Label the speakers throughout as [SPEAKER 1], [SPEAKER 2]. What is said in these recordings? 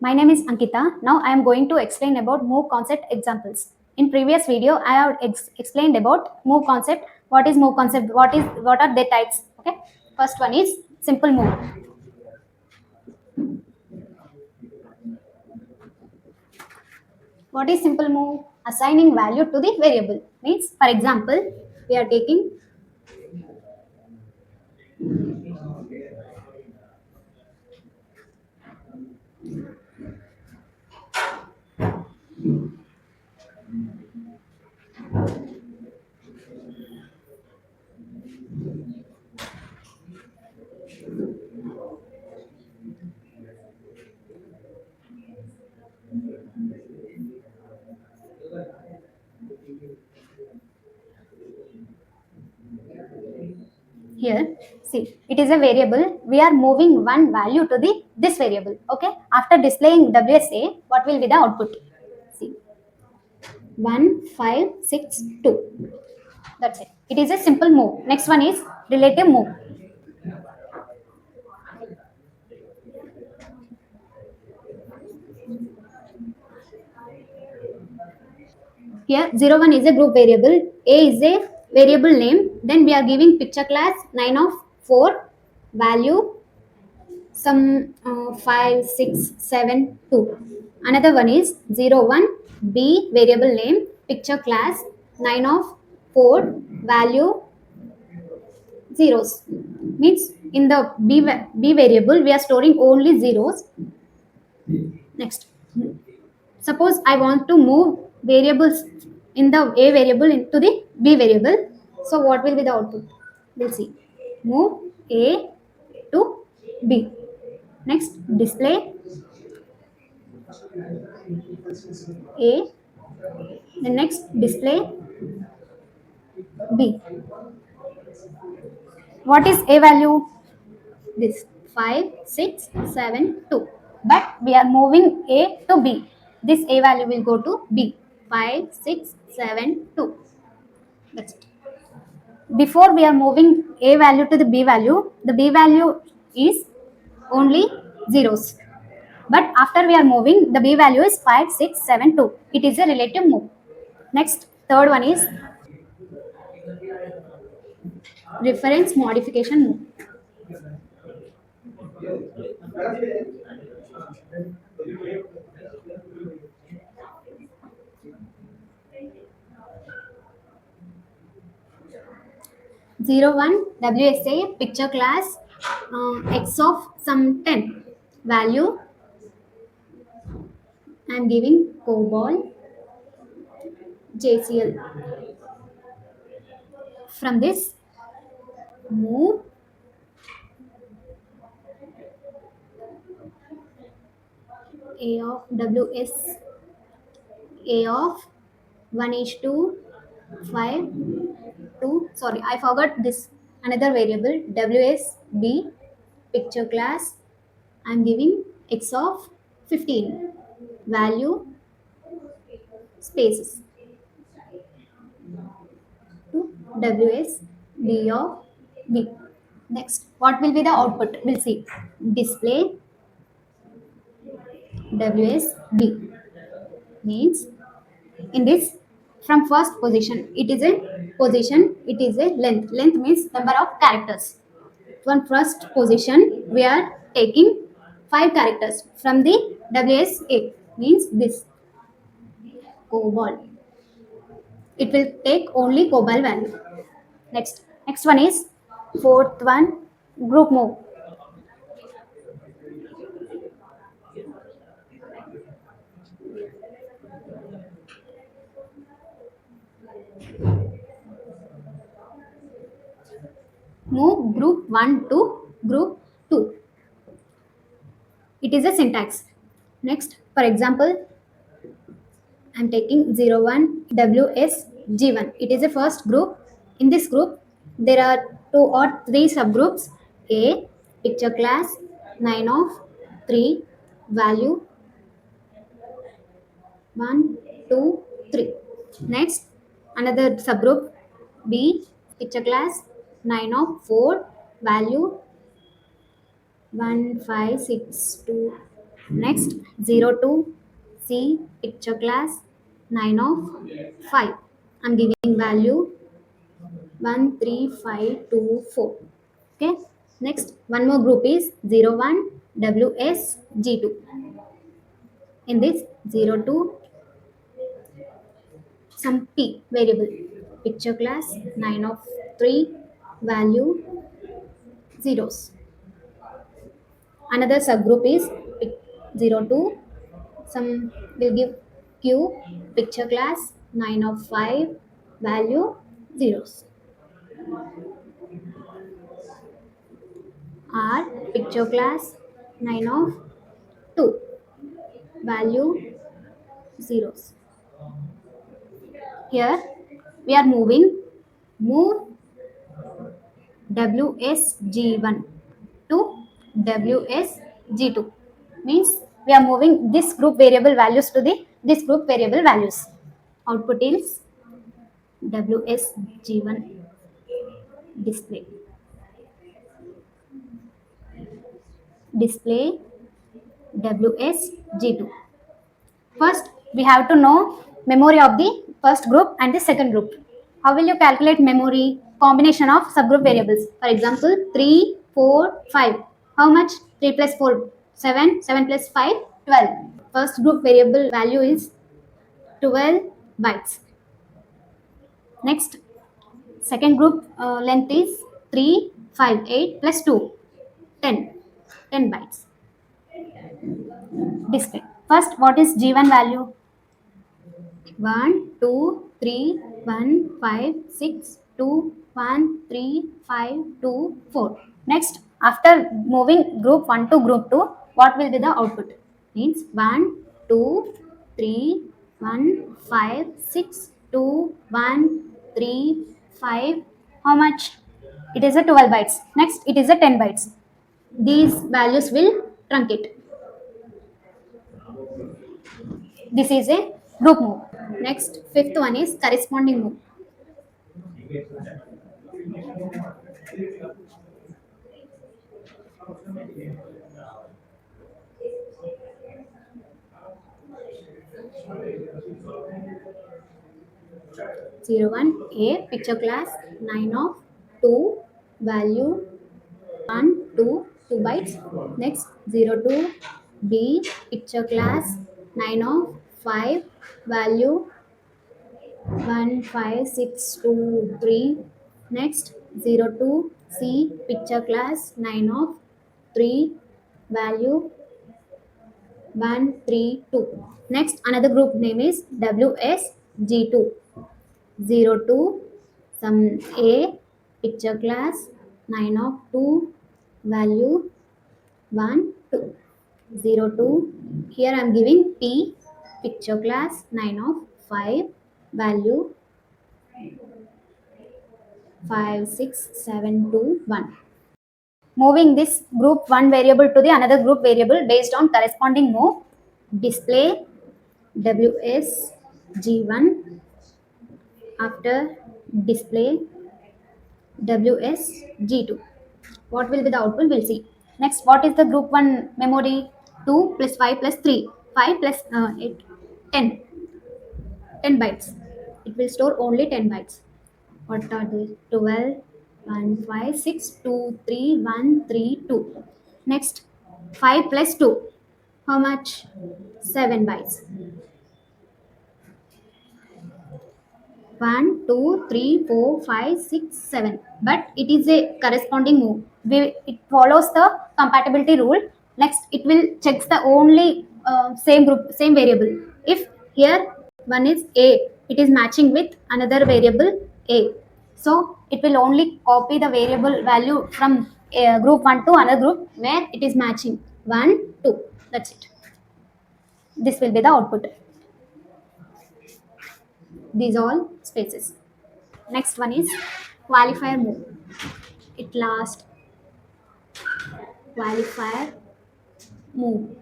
[SPEAKER 1] My name is Ankita. Now I am going to explain about move concept examples. In previous video, I have explained about move concept. What is move concept? What are their types? Okay. First one is simple move. What is simple move? Assigning value to the variable. Means, for example, we are taking here. See, it is a variable. We are moving one value to the this variable. Okay. After displaying WSA, what will be the output? See, 1562. That's it. It is a simple move. Next one is relative move. Here 01 is a group variable. A is a variable name. Then we are giving picture class 9 of 4 value some 5, 6, 7, 2. Another one is 01 B variable name picture class 9 of 4 value zeros. Means in the B variable we are storing only zeros. Next, suppose I want to move variables in the A variable into the B variable. So what will be the output? We'll see. Move A to B. Next, display A. The next, display B. What is A value? This 5, 6, 7, 2. But we are moving A to B. This A value will go to B. 5, 6, 7, 2. That's it. Before we are moving A value to the B value is only zeros. But after we are moving, the B value is 5, 6, 7, 2. It is a relative move. Next, third one is reference modification move. 01 WSA picture class x of some 10 value. I am giving COBOL JCL. From this, move A of WS A of 1 is to 5 2. Sorry, I forgot this another variable WSB picture class. I am giving x of 15 value spaces to WSB of B. Next, what will be the output? We'll see. Display WSB means in this from first position it is a length means number of characters. From first position we are taking 5 characters from the WSA means this COBOL. It will take only COBOL value. Next one is fourth one, group move. Move group 1 to group 2. It is a syntax. Next, for example, I am taking 01 WSG1. It is a first group. In this group, there are 2 or 3 subgroups. A, picture class, 9 of 3, value 1, 2, 3. Next, another subgroup B, picture class, 9 of 4, value 1, 5, 6, 2. Next, 0 to C picture class 9 of 5. I'm giving value 13524. Okay. Next, one more group is 01 WSG2. In this 02 some P variable picture class 9 of 3 value zeros. Another subgroup is 02 some will give Q picture class 9 of 5 value zeros. R picture class 9 of 2 value zeros. Here we are move WSG1 to WSG2 means we are moving this group variable values to the this group variable values. Output is WSG1 display WSG2. First, we have to know memory of the first group and the second group. How will you calculate memory? Combination of subgroup variables. For example, 3, 4, 5. How much? 3 plus 4, 7. 7 plus 5, 12. First group variable value is 12 bytes. Next, second group length is 3, 5, 8 plus 2, 10. 10 bytes. Display. First, what is G1 value? 1, 2, 3, 1, 5, 6, 2, 1, 3, 5, 2, 4. Next, after moving group 1 to group 2, what will be the output? Means 1, 2, 3, 1, 5, 6, 2, 1, 3, 5. How much? It is a 12 bytes. Next, it is a 10 bytes. These values will truncate. This is a group move. Next, fifth one is corresponding move. 01 A picture class 9 of 2 value 1 2 2 bytes. Next 02 B picture class 9 of 5 value 1 5 6 2 3. Next 02 C picture class 9 of 3 value 1 3 2. Next another group name is WSG2. 02 some A picture class 9 of 2 value 1 2. 02 here I am giving P picture class 9 of 5 value 5 6 7 2 1. Moving this group 1 variable to the another group variable based on corresponding move. Display WSG1 after display WSG2. What will be the output? We'll see. Next, what is the group 1 memory? 2 plus 5 plus 3. 5 plus 8, 10. 10 bytes. It will store only 10 bytes. What are they? 12, 1, 5, 6, 2, 3, 1, 3, 2. Next, 5 plus 2. How much? 7 bytes. 1, 2, 3, 4, 5, 6, 7. But it is a corresponding move. It follows the compatibility rule. Next, it will checks the only same group, same variable. If here one is A, it is matching with another variable A. So it will only copy the variable value from group 1 to another group where it is matching 1, 2. That's it. This will be the output. These all spaces. Next one is qualifier move. It last qualifier move.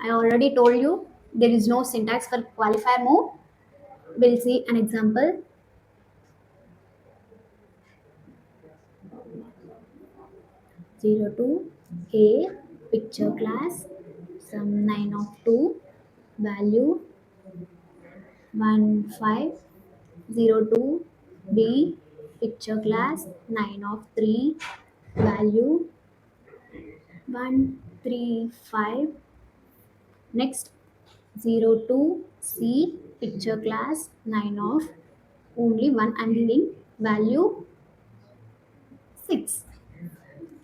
[SPEAKER 1] I already told you there is no syntax for qualifier move. We'll see an example. 02 A picture class sum 9 of 2 value 1502 b picture class 9 of 3 value 135. Next 02 c picture class 9 of only one I'm giving value 6.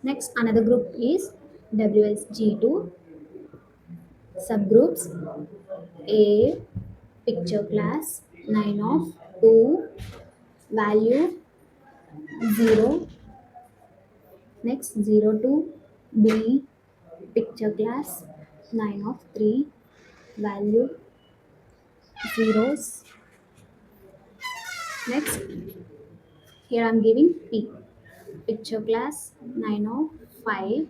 [SPEAKER 1] Next another group is WSG2 subgroups A picture class 9 of 2 value 0. Next 02 B picture class 9 of 3 value zeros. Next here I'm giving P picture class 9 of 5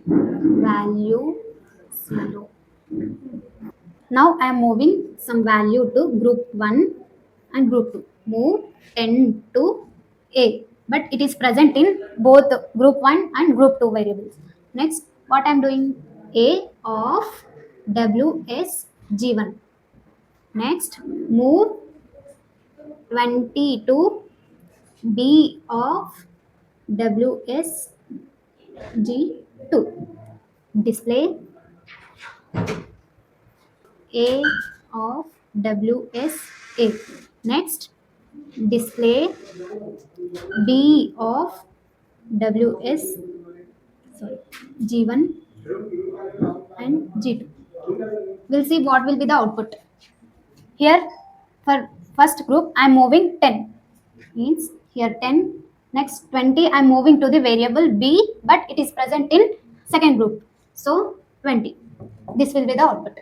[SPEAKER 1] value 0. Now I am moving some value to group 1 and group 2. Move 10 to A, but it is present in both group 1 and group 2 variables. Next, what I am doing? A of WSG1. Next, move 20 to B of WSG2. Display A of WSA. Next, display B of WS, sorry, G1 and G2. We'll see what will be the output. Here for first group I am moving 10. Means here 10. Next 20 I am moving to the variable B, but it is present in second group. So 20. This will be the output.